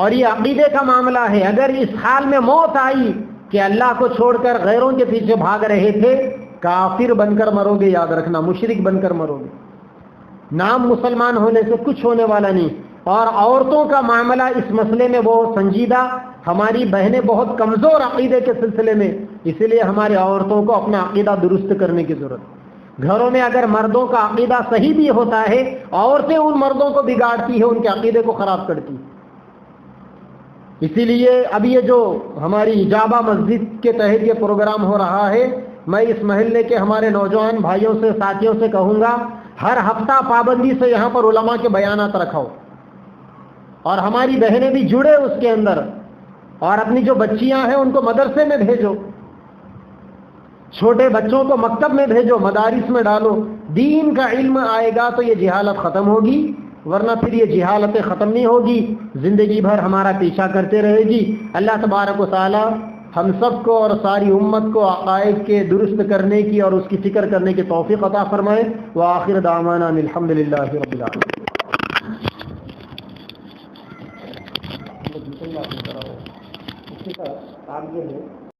اور یہ عقیدے کا معاملہ ہے. اگر اس حال میں موت آئی کہ اللہ کو چھوڑ کر غیروں کے پیچھے بھاگ رہے تھے، کافر بن کر مرو گے، یاد رکھنا، مشرک بن کر مرو گے. نام مسلمان ہونے سے کچھ ہونے والا نہیں. اور عورتوں کا معاملہ اس مسئلے میں بہت سنجیدہ. ہماری بہنیں بہت کمزور عقیدے کے سلسلے میں، اسی لیے ہماری عورتوں کو اپنا عقیدہ درست کرنے کی ضرورت. گھروں میں اگر مردوں کا عقیدہ صحیح بھی ہوتا ہے، عورتیں ان مردوں کو بگاڑتی ہیں، ان کے عقیدے کو خراب کرتی. اسی لیے اب یہ جو ہماری اجابہ مسجد کے تحت یہ پروگرام ہو رہا ہے، میں اس محلے کے ہمارے نوجوان بھائیوں سے، ساتھیوں سے کہوں گا، ہر ہفتہ پابندی سے یہاں پر علماء کے بیانات رکھو، اور ہماری بہنیں بھی جڑے اس کے اندر، اور اپنی جو بچیاں ہیں ان کو مدرسے میں بھیجو، چھوٹے بچوں کو مکتب میں بھیجو، مدارس میں ڈالو. دین کا علم آئے گا تو یہ جہالت ختم ہوگی، ورنہ پھر یہ جہالتیں ختم نہیں ہوگی، زندگی بھر ہمارا پیچھا کرتے رہے گی. اللہ تبارک و تعالی ہم سب کو اور ساری امت کو عقائد کے درست کرنے کی اور اس کی فکر کرنے کی توفیق عطا فرمائے. وآخر دعوانا الحمدللہ رب العالمین. آپ جو ہے